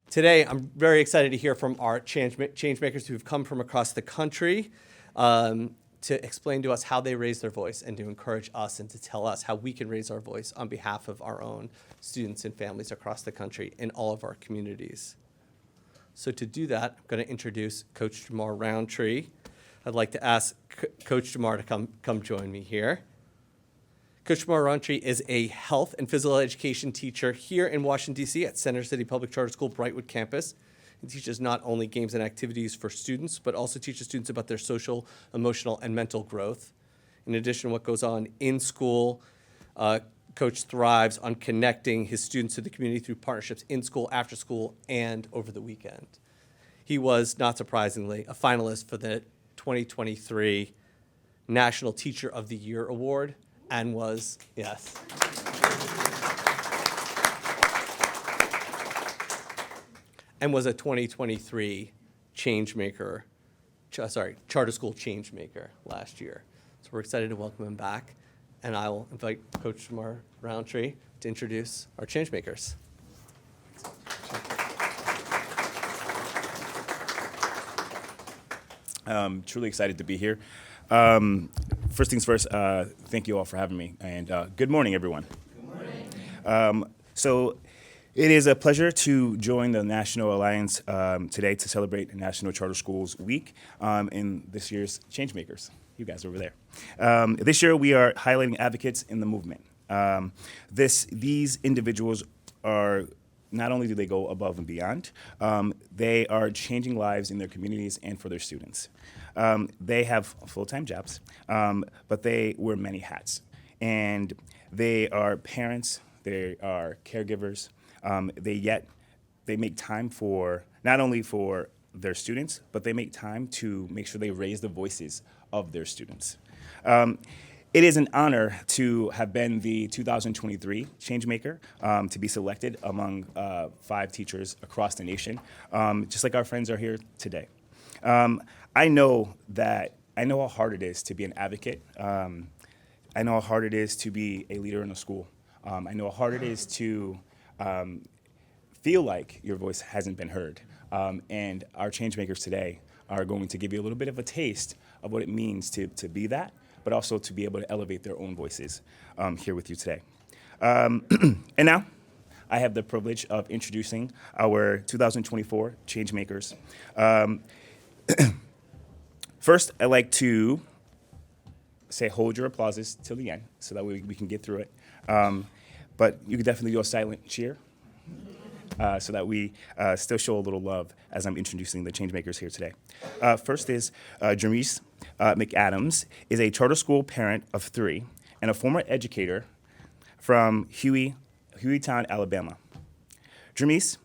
Today, I'm very excited to hear from our changemakers who've come from across the country to explain to us how they raise their voice and to encourage us and to tell us how we can raise our voice on behalf of our own students and families across the country in all of our communities. So to do that, I'm going to introduce Coach Jamar Roundtree. I'd like to ask Coach Jamar to come join me here. Coach Jamar Roundtree is a health and physical education teacher here in Washington, D.C. at Center City Public Charter School, Brightwood campus. He teaches not only games and activities for students, but also teaches students about their social, emotional, and mental growth. In addition to what goes on in school, Coach thrives on connecting his students to the community through partnerships in school, after school, and over the weekend. He was, not surprisingly, a finalist for the 2023 National Teacher of the Year Award and was, yes. And was a 2023 Charter School Changemaker last year. So we're excited to welcome him back. And I will invite Coach Jamar Roundtree to introduce our Changemakers. Truly excited to be here. First things first, thank you all for having me. And good morning, everyone. Good morning. So it is a pleasure to join the National Alliance today to celebrate National Charter Schools Week in this year's Changemakers. You guys over there. This year we are highlighting advocates in the movement. These individuals are, not only do they go above and beyond, they are changing lives in their communities and for their students. They have full-time jobs, but they wear many hats. And they are parents, they are caregivers, they make time for, not only for their students, but they make time to make sure they raise the voices of their students. It is an honor to have been the 2023 Changemaker, to be selected among 5 teachers across the nation, just like our friends are here today. I know how hard it is to be an advocate. I know how hard it is to be a leader in a school. I know how hard it is to feel like your voice hasn't been heard. And our Changemakers today are going to give you a little bit of a taste of what it means to be that, but also to be able to elevate their own voices here with you today. And now, I have the privilege of introducing our 2024 Changemakers. First, I'd like to say hold your applauses till the end so that we can get through it. But you can definitely do a silent cheer so that we still show a little love as I'm introducing the Changemakers here today. First is Jermise McAdams is a charter school parent of 3 and a former educator from Hueytown, Alabama. Jermise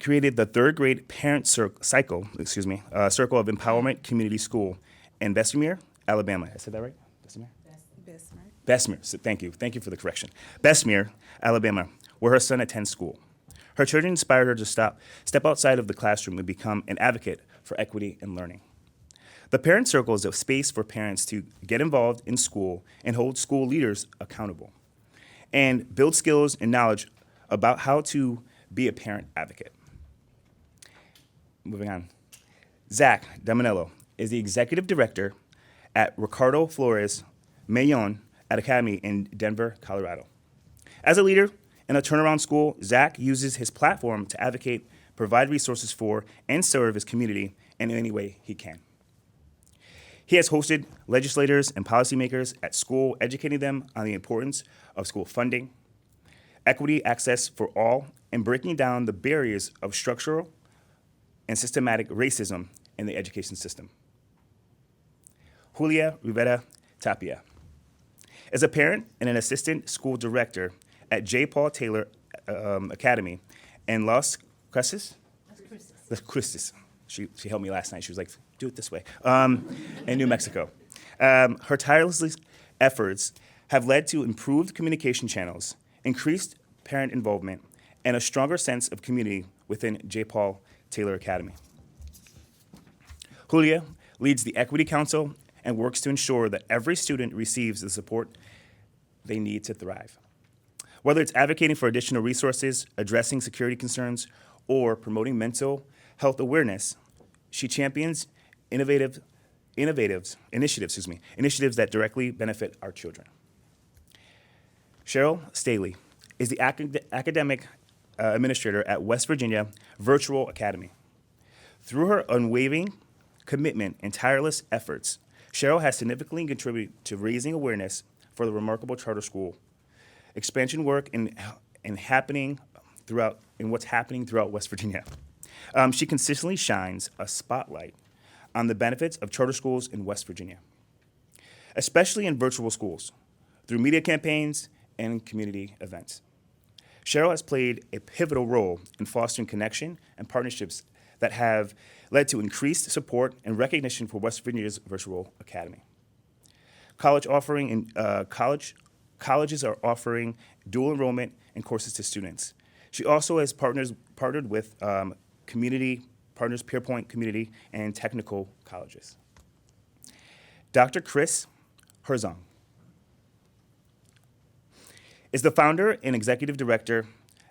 created the 3rd grade parent circle of Empowerment Community School in Bessemer, Alabama. I said that right? Bessemer. So thank you for the correction. Bessemer, Alabama, where her son attends school. Her children inspired her to step outside of the classroom and become an advocate for equity and learning. The Parent Circle is a space for parents to get involved in school and hold school leaders accountable and build skills and knowledge about how to be a parent advocate. Moving on. Zach Damanello is the executive director at Ricardo Flores Mayon Academy in Denver, Colorado. As a leader in a turnaround school, Zach uses his platform to advocate, provide resources for, and serve his community in any way he can. He has hosted legislators and policymakers at school, educating them on the importance of school funding, equity access for all, and breaking down the barriers of structural and systematic racism in the education system. Julia Rivera Tapia is a parent and an assistant school director at J. Paul Taylor Academy in Las Cruces. She helped me last night. She was like, do it this way, in New Mexico. Her tireless efforts have led to improved communication channels, increased parent involvement, and a stronger sense of community within J. Paul Taylor Academy. Julia leads the Equity Council and works to ensure that every student receives the support they need to thrive. Whether it's advocating for additional resources, addressing security concerns, or promoting mental health awareness, she champions initiatives that directly benefit our children. Cheryl Staley is the academic administrator at West Virginia Virtual Academy. Through her unwavering commitment and tireless efforts, Cheryl has significantly contributed to raising awareness for the remarkable charter school, expansion work in what's happening throughout West Virginia. She consistently shines a spotlight on the benefits of charter schools in West Virginia, especially in virtual schools, through media campaigns and community events. Cheryl has played a pivotal role in fostering connection and partnerships that have led to increased support and recognition for West Virginia's Virtual Academy. Colleges are offering dual enrollment and courses to students. She also has partnered with community partners, Peerpoint Community, and technical colleges. Dr. Chris Herzog is the founder and executive director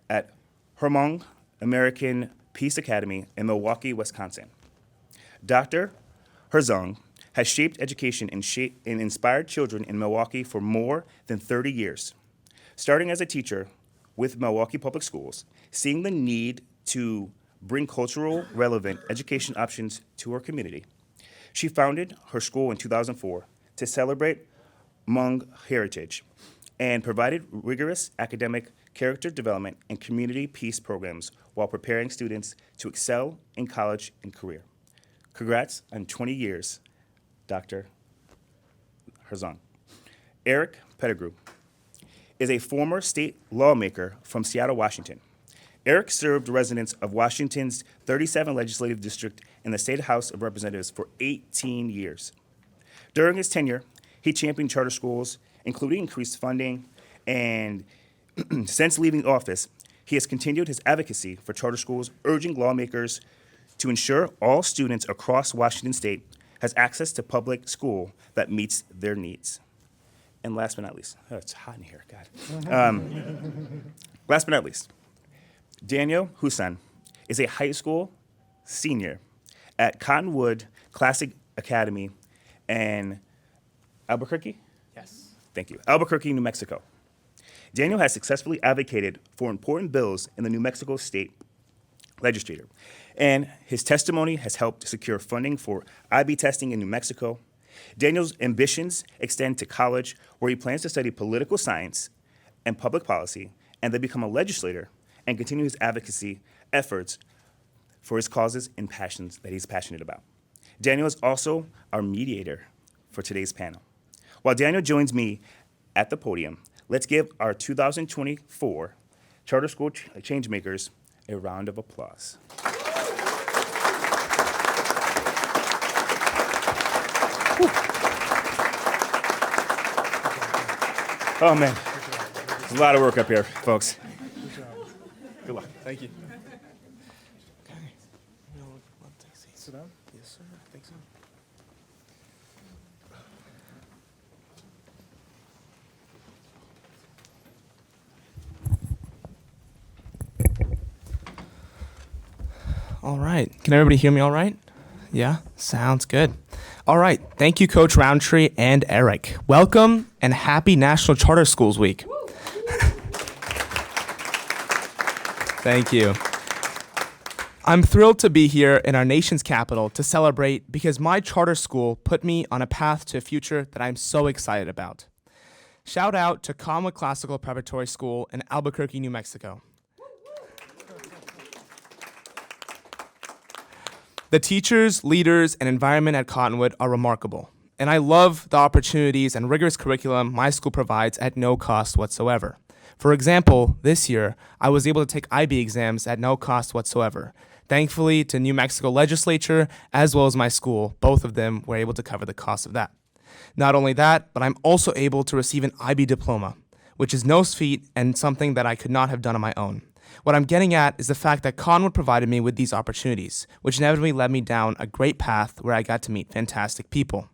at Hermong American Peace Academy in Milwaukee, Wisconsin. Dr. Herzog has shaped education and inspired children in Milwaukee for more than 30 years. Starting as a teacher with Milwaukee Public Schools, seeing the need to bring cultural relevant education options to her community, she founded her school in 2004 to celebrate Hmong heritage and provided rigorous academic character development and community peace programs while preparing students to excel in college and career. Congrats on 20 years, Dr. Herzog. Eric Pettigrew is a former state lawmaker from Seattle, Washington. Eric served residents of Washington's 37th legislative district in the State House of Representatives for 18 years. During his tenure, he championed charter schools, including increased funding, and since leaving office, he has continued his advocacy for charter schools, urging lawmakers to ensure all students across Washington state has access to public school that meets their needs. And last but not least, oh, it's hot in here, God. Last but not least, Daniel Hussein is a high school senior at Cottonwood Classic Academy in Albuquerque? Yes. Thank you. Albuquerque, New Mexico. Daniel has successfully advocated for important bills in the New Mexico State Legislature, and his testimony has helped secure funding for IB testing in New Mexico. Daniel's ambitions extend to college, where he plans to study political science and public policy, and then become a legislator and continue his advocacy efforts for his causes and passions that he's passionate about. Daniel is also our mediator for today's panel. While Daniel joins me at the podium, let's give our 2024 Charter School Changemakers a round of applause. Oh man, there's a lot of work up here, folks. Good luck. Thank you. Sit down? Yes, sir. I think so. All right. Can everybody hear me all right? Yeah? Sounds good. All right. Thank you, Coach Roundtree and Eric. Welcome and happy National Charter Schools Week. Thank you. I'm thrilled to be here in our nation's capital to celebrate because my charter school put me on a path to a future that I'm so excited about. Shout out to Conwood Classical Preparatory School in Albuquerque, New Mexico. The teachers, leaders, and environment at Cottonwood are remarkable, and I love the opportunities and rigorous curriculum my school provides at no cost whatsoever. For example, this year, I was able to take IB exams at no cost whatsoever. Thankfully to New Mexico legislature, as well as my school, both of them were able to cover the cost of that. Not only that, but I'm also able to receive an IB diploma, which is no feat and something that I could not have done on my own. What I'm getting at is the fact that Conwood provided me with these opportunities, which inevitably led me down a great path where I got to meet fantastic people.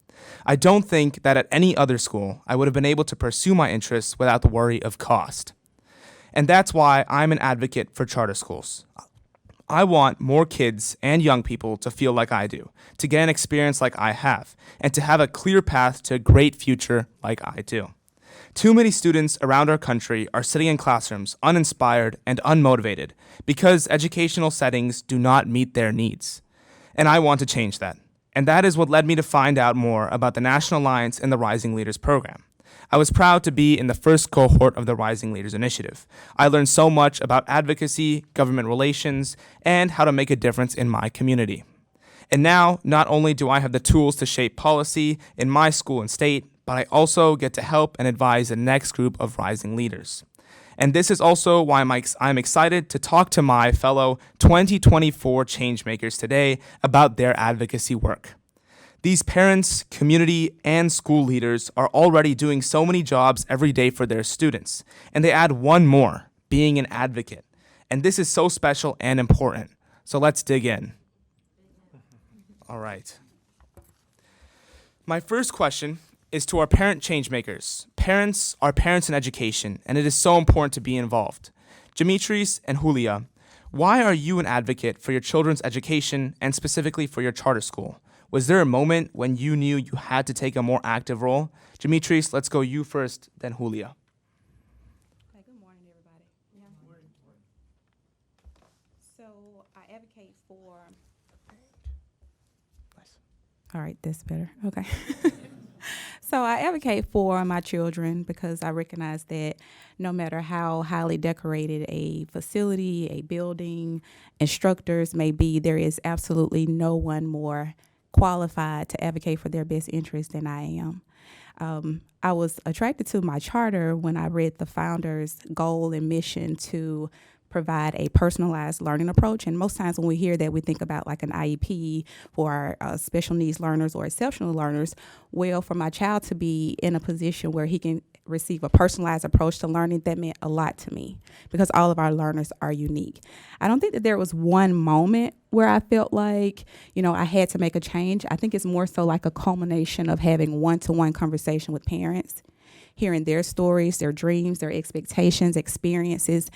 I don't think that at any other school I would have been able to pursue my interests without the worry of cost. And that's why I'm an advocate for charter schools. I want more kids and young people to feel like I do, to get an experience like I have, and to have a clear path to a great future like I do. Too many students around our country are sitting in classrooms uninspired and unmotivated because educational settings do not meet their needs. And I want to change that. And that is what led me to find out more about the National Alliance and the Rising Leaders program. I was proud to be in the first cohort of the Rising Leaders Initiative. I learned so much about advocacy, government relations, and how to make a difference in my community. And now, not only do I have the tools to shape policy in my school and state, but I also get to help and advise the next group of rising leaders. And this is also why I'm excited to talk to my fellow 2024 Changemakers today about their advocacy work. These parents, community, and school leaders are already doing so many jobs every day for their students, and they add one more, being an advocate. And this is so special and important. So let's dig in. All right. My first question is to our parent changemakers. Parents are parents in education, and it is so important to be involved. Demetrius and Julia, why are you an advocate for your children's education and specifically for your charter school? Was there a moment when you knew you had to take a more active role? Demetrius, let's go you first, then Julia. Okay, good morning, everybody. So I advocate for. Nice. All right, that's better. Okay. So I advocate for my children because I recognize that no matter how highly decorated a facility, a building, instructors may be, there is absolutely no one more qualified to advocate for their best interest than I am. I was attracted to my charter when I read the founder's goal and mission to provide a personalized learning approach. And most times when we hear that, we think about like an IEP for our special needs learners or exceptional learners. Well, for my child to be in a position where he can receive a personalized approach to learning, that meant a lot to me because all of our learners are unique. I don't think that there was one moment where I felt like, I had to make a change. I think it's more so like a culmination of having one-to-one conversation with parents, hearing their stories, their dreams, their expectations, experiences,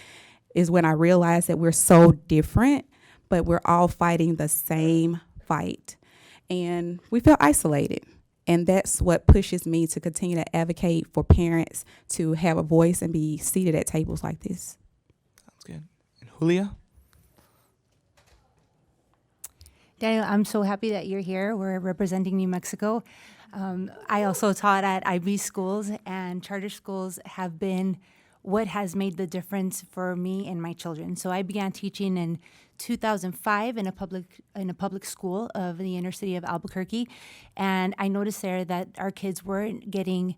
is when I realized that we're so different, but we're all fighting the same fight. And we feel isolated. And that's what pushes me to continue to advocate for parents to have a voice and be seated at tables like this. Sounds good. And Julia? Daniel, I'm so happy that you're here. We're representing New Mexico. I also taught at IB schools, and charter schools have been what has made the difference for me and my children. So I began teaching in 2005 in a public school of the inner city of Albuquerque, and I noticed there that our kids weren't getting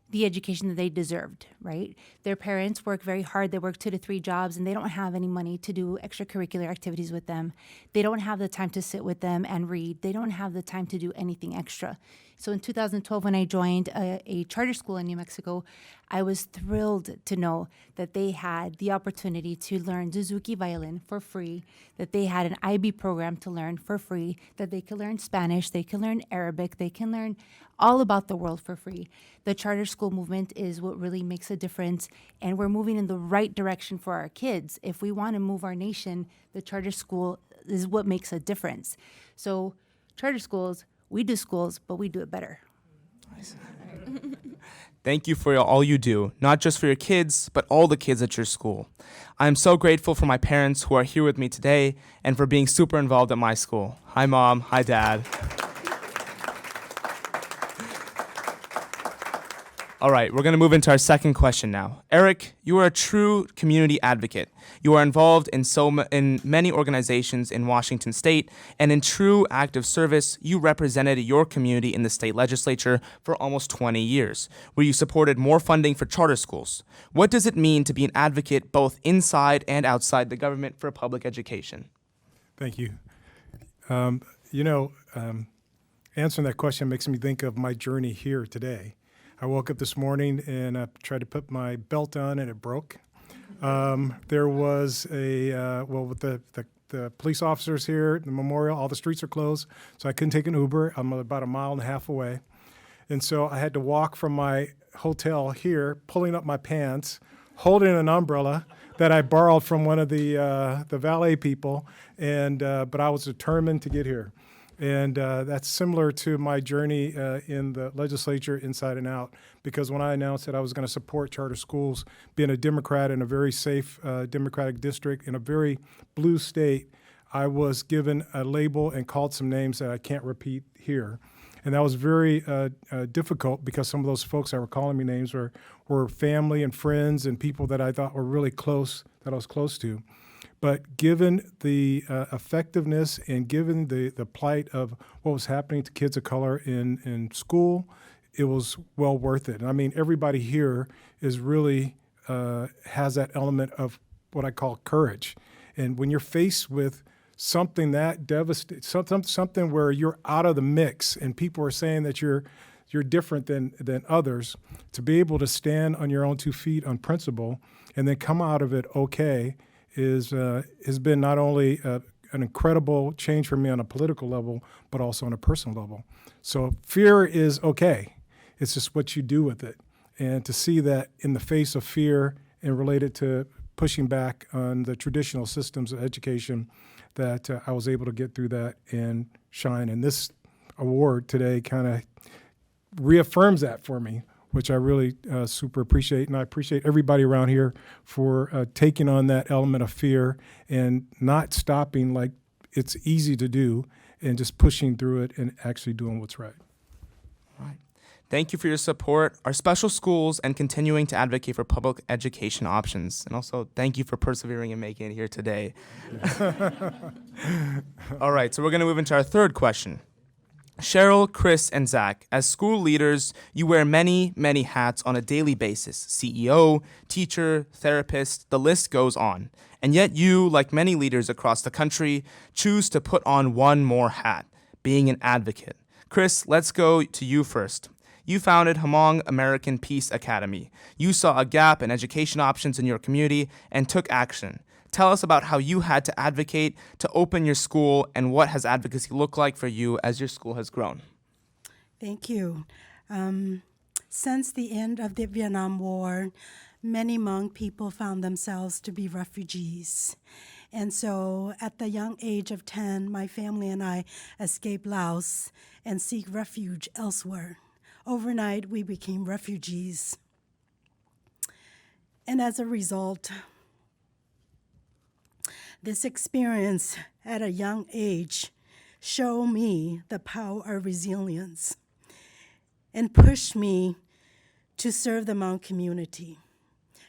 the education that they deserved, right? Their parents work very hard. They work 2 to 3 jobs, and they don't have any money to do extracurricular activities with them. They don't have the time to sit with them and read. They don't have the time to do anything extra. So in 2012, when I joined a charter school in New Mexico, I was thrilled to know that they had the opportunity to learn Suzuki violin for free, that they had an IB program to learn for free, that they could learn Spanish, they can learn Arabic, they can learn all about the world for free. The charter school movement is what really makes a difference, and we're moving in the right direction for our kids. If we want to move our nation, the charter school is what makes a difference. So charter schools, we do schools, but we do it better. Nice. Thank you for all you do, not just for your kids, but all the kids at your school. I am so grateful for my parents who are here with me today and for being super involved at my school. Hi, Mom. Hi, Dad. All right, we're going to move into our second question now. Eric, you are a true community advocate. You are involved in many organizations in Washington State, and in true active service, you represented your community in the state legislature for almost 20 years, where you supported more funding for charter schools. What does it mean to be an advocate both inside and outside the government for public education? Thank you. Answering that question makes me think of my journey here today. I woke up this morning and I tried to put my belt on and it broke. There was with the police officers here, the memorial, all the streets are closed, so I couldn't take an Uber. I'm about 1.5 miles away. And so I had to walk from my hotel here, pulling up my pants, holding an umbrella that I borrowed from one of the valet people, and but I was determined to get here. And that's similar to my journey in the legislature inside and out, because when I announced that I was going to support charter schools, being a Democrat in a very safe Democratic district in a very blue state, I was given a label and called some names that I can't repeat here. And that was very difficult because some of those folks that were calling me names were family and friends and people that I thought were really close, that I was close to. But given the effectiveness and given the plight of what was happening to kids of color in school, it was well worth it. And I mean, everybody here is really has that element of what I call courage. And when you're faced with something that devastating, something where you're out of the mix and people are saying that you're different than others, to be able to stand on your own 2 feet on principle and then come out of it okay has been not only an incredible change for me on a political level, but also on a personal level. So fear is okay. It's just what you do with it. And to see that in the face of fear and related to pushing back on the traditional systems of education, that I was able to get through that and shine. And this award today kind of reaffirms that for me, which I really super appreciate. And I appreciate everybody around here for taking on that element of fear and not stopping like it's easy to do and just pushing through it and actually doing what's right. Right. Thank you for your support, our special schools, and continuing to advocate for public education options. And also, thank you for persevering and making it here today. All right, so we're going to move into our third question. Cheryl, Chris, and Zach, as school leaders, you wear many, many hats on a daily basis. CEO, teacher, therapist, the list goes on. And yet you, like many leaders across the country, choose to put on one more hat, being an advocate. Chris, let's go to you first. You founded Hmong American Peace Academy. You saw a gap in education options in your community and took action. Tell us about how you had to advocate to open your school and what has advocacy looked like for you as your school has grown. Thank you. Since the end of the Vietnam War, many Hmong people found themselves to be refugees. And so at the young age of 10, my family and I escaped Laos and seek refuge elsewhere. Overnight, we became refugees. And as a result, this experience at a young age showed me the power of resilience and pushed me to serve the Hmong community.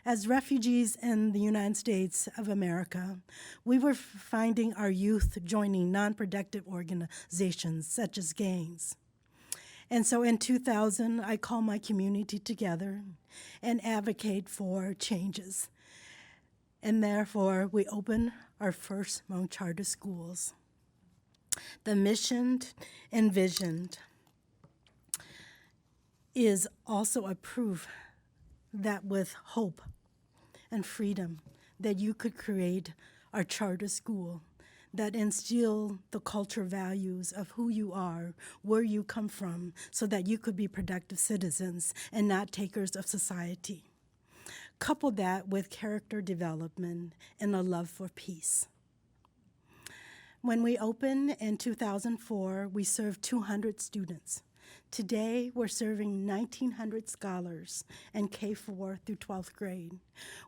As refugees in the United States of America, we were finding our youth joining non-productive organizations such as gangs. And so in 2000, I called my community together and advocate for changes. And therefore, we opened our first Hmong charter schools. The mission and vision is also a proof that with hope and freedom that you could create our charter school that instill the culture values of who you are, where you come from, so that you could be productive citizens and not takers of society. Couple that with character development and a love for peace. When we opened in 2004, we served 200 students. Today, we're serving 1,900 scholars in K-4 through 12th grade.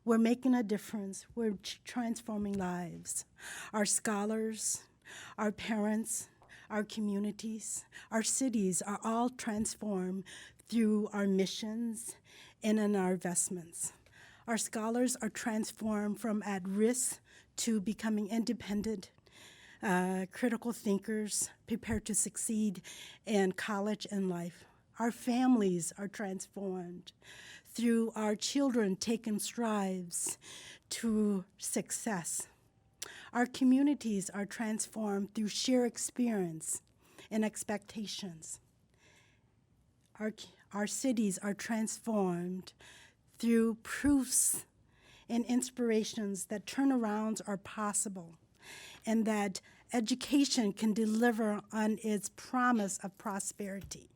We're making a difference. We're transforming lives. Our scholars, our parents, our communities, our cities are all transformed through our missions and in our investments. Our scholars are transformed from at risk to becoming independent, critical thinkers, prepared to succeed in college and life. Our families are transformed through our children taking strides to success. Our communities are transformed through shared experience and expectations. Our cities are transformed through proofs and inspirations that turnarounds are possible, and that education can deliver on its promise of prosperity.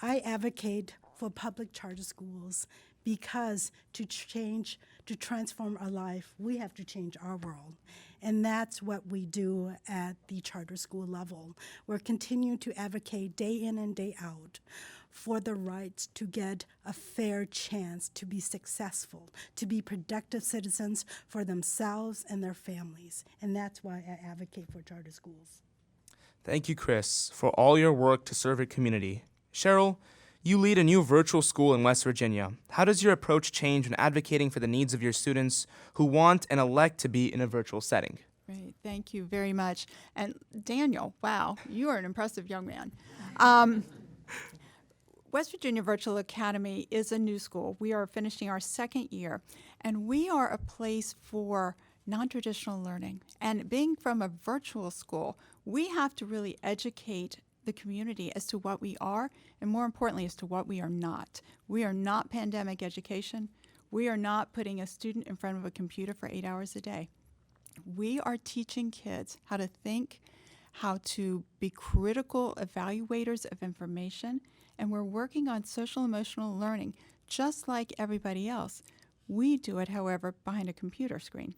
I advocate for public charter schools because to transform our life, we have to change our world. And that's what we do at the charter school level. We're continuing to advocate day in and day out for the rights to get a fair chance to be successful, to be productive citizens for themselves and their families. And that's why I advocate for charter schools. Thank you, Chris, for all your work to serve your community. Cheryl, you lead a new virtual school in West Virginia. How does your approach change when advocating for the needs of your students who want and elect to be in a virtual setting? Great, thank you very much. And Daniel, wow, you are an impressive young man. West Virginia Virtual Academy is a new school. We are finishing our second year, and we are a place for non-traditional learning. And being from a virtual school, we have to really educate the community as to what we are, and more importantly, as to what we are not. We are not pandemic education. We are not putting a student in front of a computer for 8 hours a day. We are teaching kids how to think, how to be critical evaluators of information, and we're working on social emotional learning just like everybody else. We do it, however, behind a computer screen.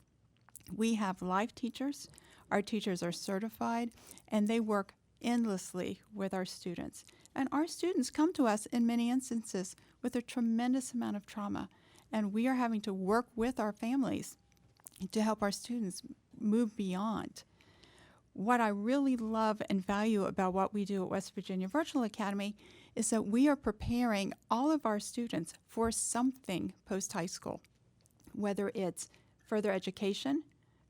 We have live teachers. Our teachers are certified, and they work endlessly with our students. And our students come to us in many instances with a tremendous amount of trauma, and we are having to work with our families to help our students move beyond. What I really love and value about what we do at West Virginia Virtual Academy is that we are preparing all of our students for something post-high school, whether it's further education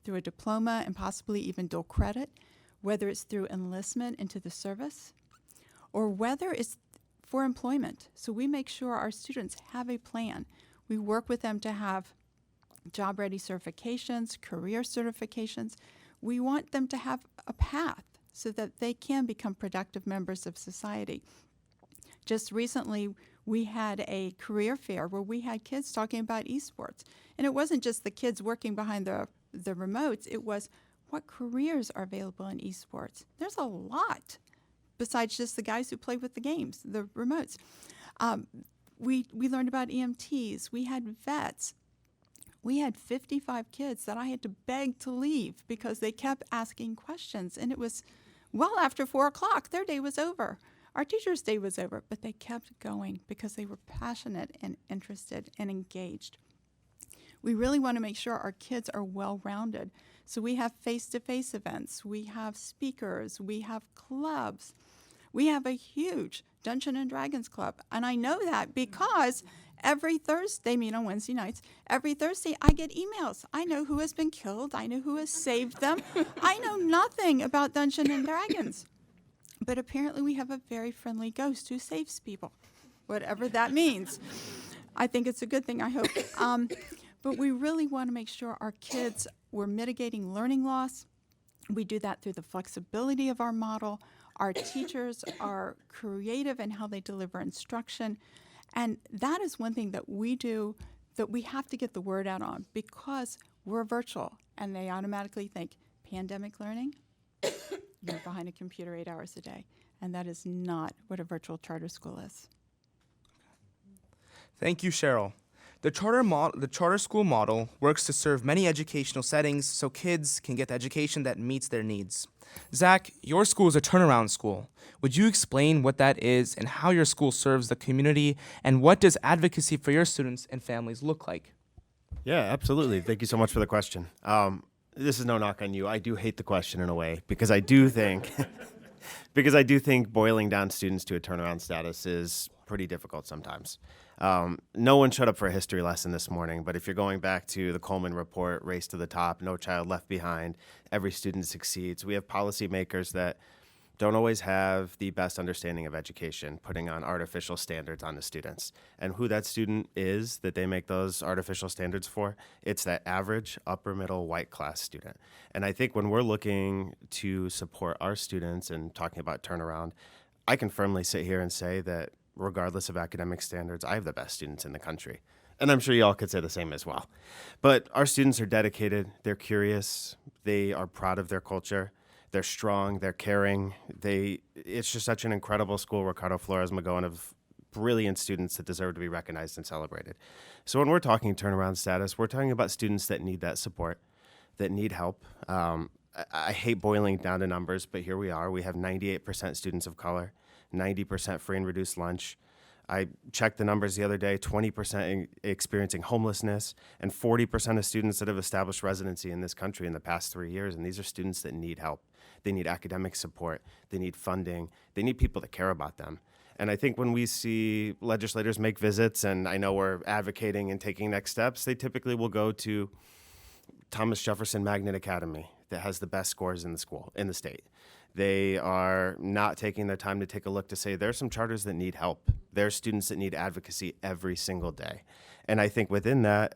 through a diploma and possibly even dual credit, whether it's through enlistment into the service, or whether it's for employment. So we make sure our students have a plan. We work with them to have job-ready certifications, career certifications. We want them to have a path so that they can become productive members of society. Just recently, we had a career fair where we had kids talking about esports. And it wasn't just the kids working behind the remotes, it was what careers are available in esports. There's a lot besides just the guys who play with the games, the remotes. We learned about EMTs. We had vets. We had 55 kids that I had to beg to leave because they kept asking questions. And it was well after 4 o'clock. Their day was over. Our teacher's day was over, but they kept going because they were passionate and interested and engaged. We really want to make sure our kids are well-rounded. So we have face-to-face events. We have speakers. We have clubs. We have a huge Dungeons and Dragons club. And I know that because every Thursday, I mean on Wednesday nights, every Thursday I get emails. I know who has been killed. I know who has saved them. I know nothing about Dungeons and Dragons. But apparently we have a very friendly ghost who saves people, whatever that means. I think it's a good thing, I hope. But we really want to make sure our kids, we're mitigating learning loss. We do that through the flexibility of our model. Our teachers are creative in how they deliver instruction. And that is one thing that we do that we have to get the word out on because we're virtual and they automatically think pandemic learning, you're behind a computer 8 hours a day. And that is not what a virtual charter school is. Thank you, Cheryl. The charter school model works to serve many educational settings so kids can get the education that meets their needs. Zach, your school is a turnaround school. Would you explain what that is and how your school serves the community, and what does advocacy for your students and families look like? Yeah, absolutely. Thank you so much for the question. This is no knock on you. I do hate the question in a way because I do think boiling down students to a turnaround status is pretty difficult sometimes. No one showed up for a history lesson this morning, but if you're going back to the Coleman report, Race to the Top, No Child Left Behind, every student succeeds. We have policymakers that don't always have the best understanding of education, putting on artificial standards on the students. And who that student is that they make those artificial standards for, it's that average upper middle white class student. And I think when we're looking to support our students and talking about turnaround, I can firmly sit here and say that regardless of academic standards, I have the best students in the country. And I'm sure you all could say the same as well. But our students are dedicated, they're curious, they are proud of their culture, they're strong, they're caring. It's just such an incredible school. Ricardo Flores Magone of brilliant students that deserve to be recognized and celebrated. So when we're talking turnaround status, we're talking about students that need that support, that need help. I hate boiling down to numbers, but here we are. We have 98% students of color, 90% free and reduced lunch. I checked the numbers the other day, 20% experiencing homelessness, and 40% of students that have established residency in this country in the past 3 years. And these are students that need help. They need academic support. They need funding. They need people that care about them. And I think when we see legislators make visits, and I know we're advocating and taking next steps, they typically will go to Thomas Jefferson Magnet Academy that has the best scores in the state. They are not taking their time to take a look to say there's some charters that need help. There are students that need advocacy every single day. And I think within that,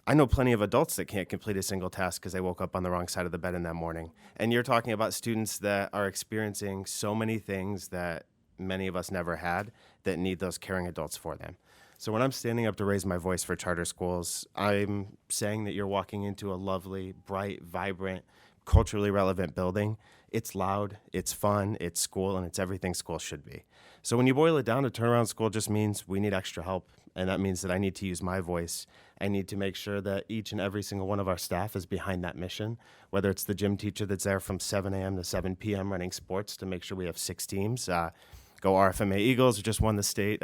I know plenty of adults that can't complete a single task because they woke up on the wrong side of the bed in that morning. And you're talking about students that are experiencing so many things that many of us never had that need those caring adults for them. So when I'm standing up to raise my voice for charter schools, I'm saying that you're walking into a lovely, bright, vibrant, culturally relevant building. It's loud, it's fun, it's school, and it's everything school should be. So when you boil it down, to turnaround school just means we need extra help. And that means that I need to use my voice. I need to make sure that each and every single one of our staff is behind that mission, whether it's the gym teacher that's there from 7 a.m. to 7 p.m. running sports to make sure we have 6 teams. Go RFMA Eagles, just won the state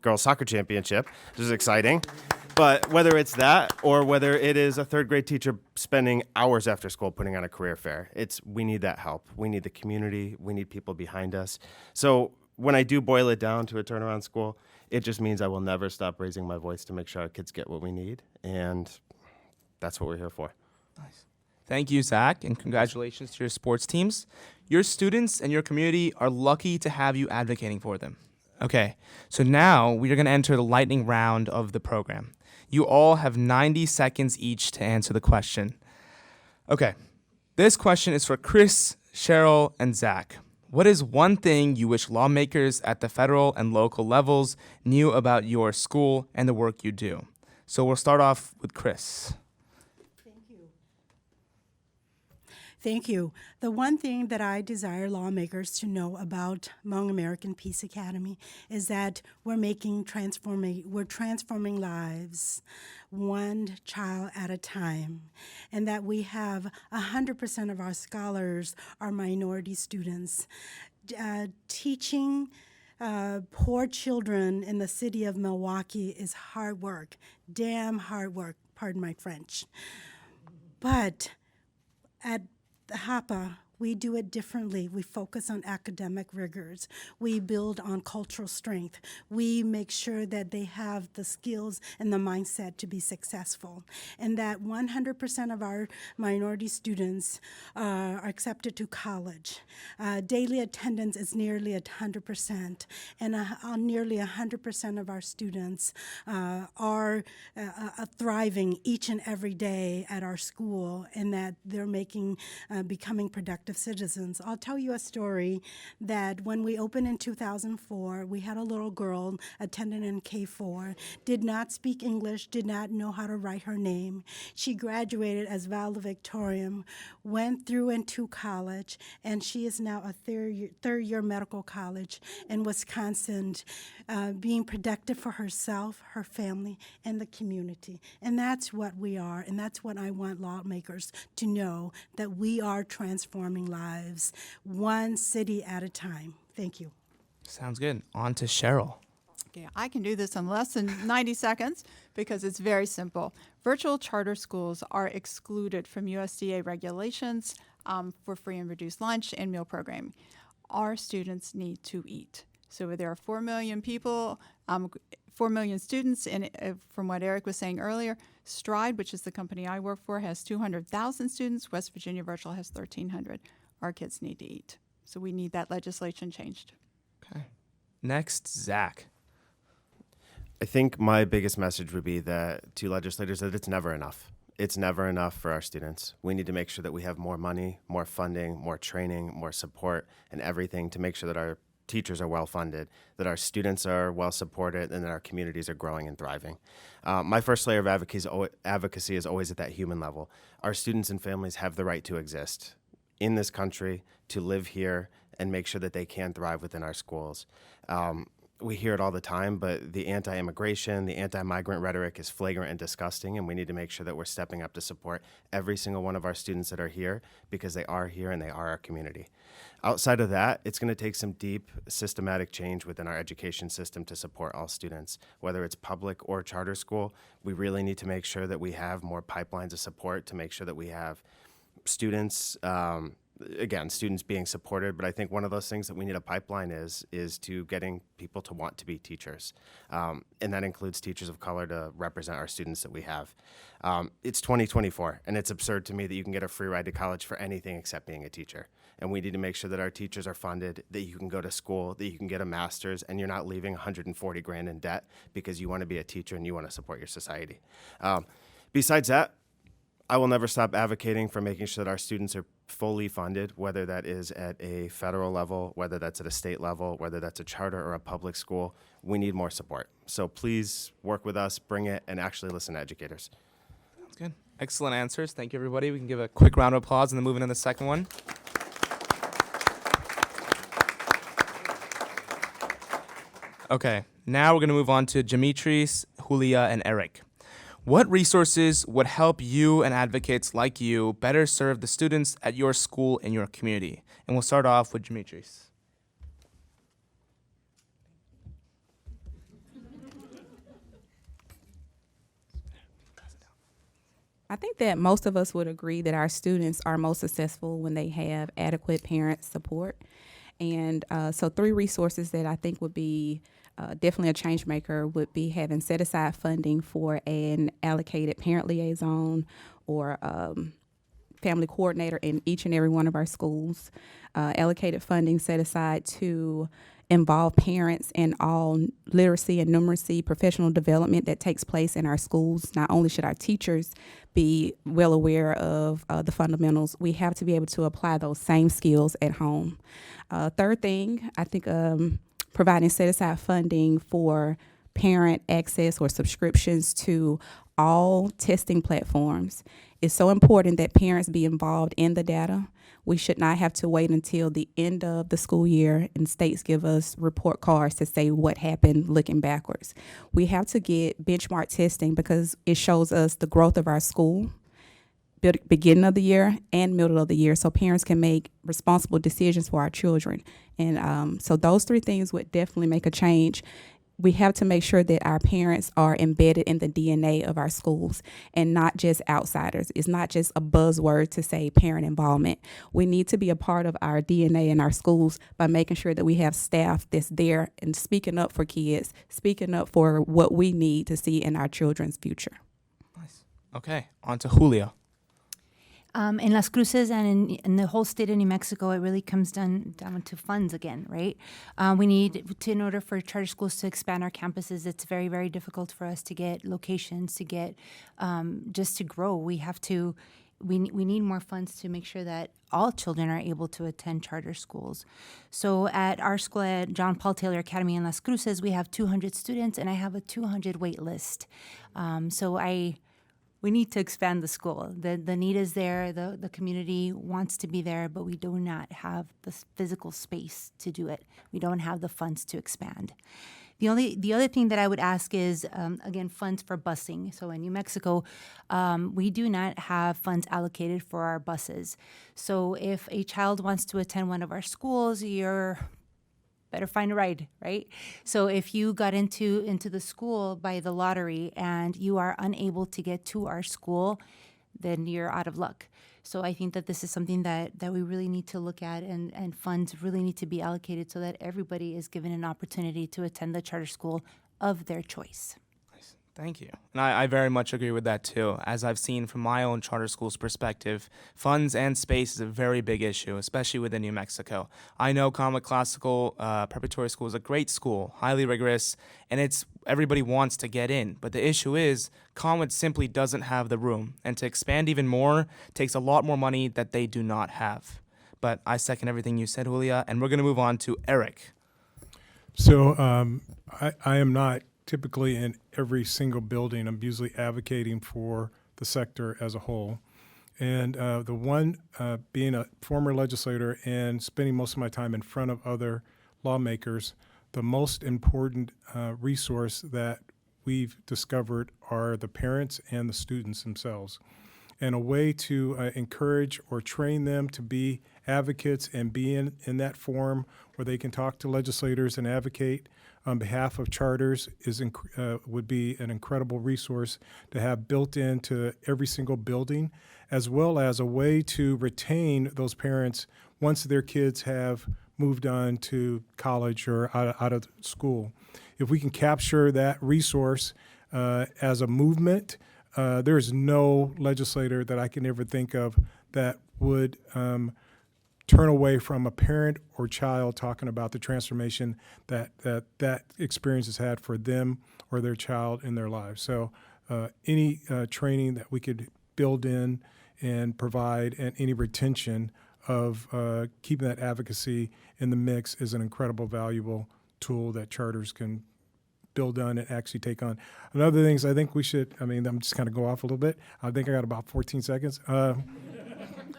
girls soccer championship, which is exciting. But whether it's that or whether it is a third grade teacher spending hours after school putting on a career fair, we need that help. We need the community. We need people behind us. So when I do boil it down to a turnaround school, it just means I will never stop raising my voice to make sure our kids get what we need. And that's what we're here for. Nice. Thank you, Zach, and congratulations to your sports teams. Your students and your community are lucky to have you advocating for them. Okay, so now we are going to enter the lightning round of the program. You all have 90 seconds each to answer the question. Okay, this question is for Chris, Cheryl, and Zach. What is one thing you wish lawmakers at the federal and local levels knew about your school and the work you do? So we'll start off with Chris. Thank you. The one thing that I desire lawmakers to know about Hmong American Peace Academy is that we're transforming lives one child at a time, and that we have 100% of our scholars are minority students. Teaching poor children in the city of Milwaukee is hard work, damn hard work, pardon my French. But at HAPA, we do it differently. We focus on academic rigors. We build on cultural strength. We make sure that they have the skills and the mindset to be successful. And that 100% of our minority students are accepted to college. Daily attendance is nearly 100%. And nearly 100% of our students are thriving each and every day at our school, and that they're becoming productive citizens. I'll tell you a story that when we opened in 2004, we had a little girl attending in K4, did not speak English, did not know how to write her name. She graduated as valedictorian, went through into college, and she is now a third-year medical college in Wisconsin, being productive for herself, her family, and the community. And that's what we are, and that's what I want lawmakers to know, that we are transforming lives, one city at a time. Thank you. Sounds good. On to Cheryl. Okay, I can do this in less than 90 seconds because it's very simple. Virtual charter schools are excluded from USDA regulations for free and reduced lunch and meal programming. Our students need to eat. So there are 4 million people, 4 million students, and from what Eric was saying earlier, Stride, which is the company I work for, has 200,000 students. West Virginia Virtual has 1,300. Our kids need to eat. So we need that legislation changed. Okay. Next, Zach. I think my biggest message would be that to legislators that it's never enough. It's never enough for our students. We need to make sure that we have more money, more funding, more training, more support, and everything to make sure that our teachers are well funded, that our students are well supported, and that our communities are growing and thriving. My first layer of advocacy is always at that human level. Our students and families have the right to exist in this country, to live here, and make sure that they can thrive within our schools. We hear it all the time, but the anti-immigration, the anti-migrant rhetoric is flagrant and disgusting, and we need to make sure that we're stepping up to support every single one of our students that are here, because they are here and they are our community. Outside of that, it's going to take some deep, systematic change within our education system to support all students, whether it's public or charter school. We really need to make sure that we have more pipelines of support to make sure that we have students, again, students being supported, but I think one of those things that we need a pipeline is to getting people to want to be teachers. And that includes teachers of color to represent our students that we have. It's 2024, and it's absurd to me that you can get a free ride to college for anything except being a teacher. And we need to make sure that our teachers are funded, that you can go to school, that you can get a master's, and you're not leaving 140 grand in debt because you want to be a teacher and you want to support your society. Besides that, I will never stop advocating for making sure that our students are fully funded, whether that is at a federal level, whether that's at a state level, whether that's a charter or a public school. We need more support. So please work with us, bring it, and actually listen to educators. Sounds good. Excellent answers. Thank you, everybody. We can give a quick round of applause and then move into the second one. Okay, now we're going to move on to Demetrius, Julia, and Eric. What resources would help you and advocates like you better serve the students at your school and your community? And we'll start off with Demetrius. I think that most of us would agree that our students are most successful when they have adequate parent support. And so 3 resources that I think would be definitely a change maker would be having set aside funding for an allocated parent liaison or family coordinator in each and every one of our schools. Allocated funding set aside to involve parents in all literacy and numeracy professional development that takes place in our schools. Not only should our teachers be well aware of the fundamentals, we have to be able to apply those same skills at home. Third thing, I think providing set-aside funding for parent access or subscriptions to all testing platforms. It's so important that parents be involved in the data. We should not have to wait until the end of the school year and states give us report cards to say what happened looking backwards. We have to get benchmark testing because it shows us the growth of our school, beginning of the year and middle of the year, so parents can make responsible decisions for our children. And so those 3 things would definitely make a change. We have to make sure that our parents are embedded in the DNA of our schools and not just outsiders. It's not just a buzzword to say parent involvement. We need to be a part of our DNA in our schools by making sure that we have staff that's there and speaking up for kids, speaking up for what we need to see in our children's future. Nice. Okay, on to Julia. In Las Cruces and in the whole state of New Mexico, it really comes down to funds again, right? We need to, in order for charter schools to expand our campuses, it's very, very difficult for us to get locations, to get, just to grow. We need more funds to make sure that all children are able to attend charter schools. So at our school at John Paul Taylor Academy in Las Cruces, we have 200 students, and I have a 200 wait list. We need to expand the school. The need is there. The community wants to be there, but we do not have the physical space to do it. We don't have the funds to expand. The other thing that I would ask is, again, funds for busing. So in New Mexico, we do not have funds allocated for our buses. So if a child wants to attend one of our schools, you're better find a ride, right? So if you got into the school by the lottery and you are unable to get to our school, then you're out of luck. So I think that this is something that we really need to look at, and funds really need to be allocated so that everybody is given an opportunity to attend the charter school of their choice. Thank you. And I very much agree with that too. As I've seen from my own charter school's perspective, funds and space is a very big issue, especially within New Mexico. I know Conwood Classical Preparatory School is a great school, highly rigorous, and everybody wants to get in. But the issue is Conwood simply doesn't have the room. And to expand even more takes a lot more money that they do not have. But I second everything you said, Julia, and we're going to move on to Eric. So I am not typically in every single building. I'm usually advocating for the sector as a whole. And the one, being a former legislator and spending most of my time in front of other lawmakers, the most important resource that we've discovered are the parents and the students themselves. And a way to encourage or train them to be advocates and be in that forum where they can talk to legislators and advocate on behalf of charters would be an incredible resource to have built into every single building, as well as a way to retain those parents once their kids have moved on to college or out of school. If we can capture that resource as a movement, there is no legislator that I can ever think of that would turn away from a parent or child talking about the transformation that experience has had for them or their child in their lives. So any training that we could build in and provide, and any retention of keeping that advocacy in the mix is an incredible, valuable tool that charters can build on and actually take on. Another things I think we should, I'm just kind of go off a little bit. I think I got about 14 seconds.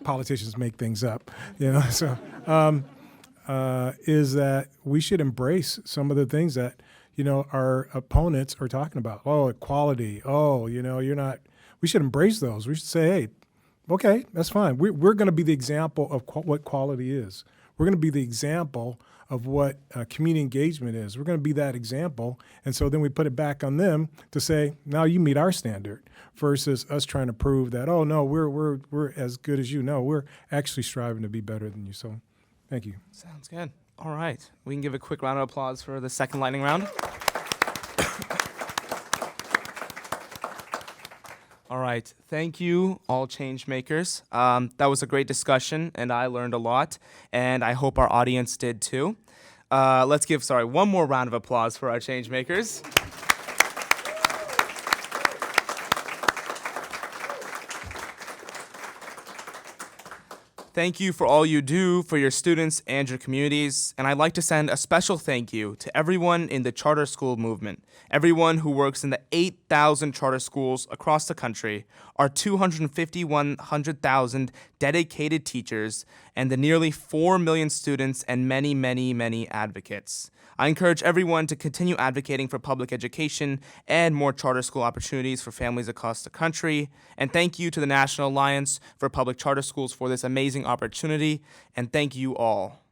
Politicians make things up, so is that we should embrace some of the things that, our opponents are talking about. Oh, equality. Oh, you're not, we should embrace those. We should say, hey, okay, that's fine. We're going to be the example of what quality is. We're going to be the example of what community engagement is. We're going to be that example. And so then we put it back on them to say, now you meet our standard, versus us trying to prove that, oh, no, we're as good as you. No, we're actually striving to be better than you. So thank you. Sounds good. All right. We can give a quick round of applause for the second lightning round. All right. Thank you, all Changemakers. That was a great discussion, and I learned a lot, and I hope our audience did too. Let's give, one more round of applause for our Changemakers. Thank you for all you do for your students and your communities, and I'd like to send a special thank you to everyone in the charter school movement, everyone who works in the 8,000 charter schools across the country, our 251,000 dedicated teachers, and the nearly 4 million students and many, many, many advocates. I encourage everyone to continue advocating for public education and more charter school opportunities for families across the country. And thank you to the National Alliance for Public Charter Schools for this amazing opportunity. And thank you all.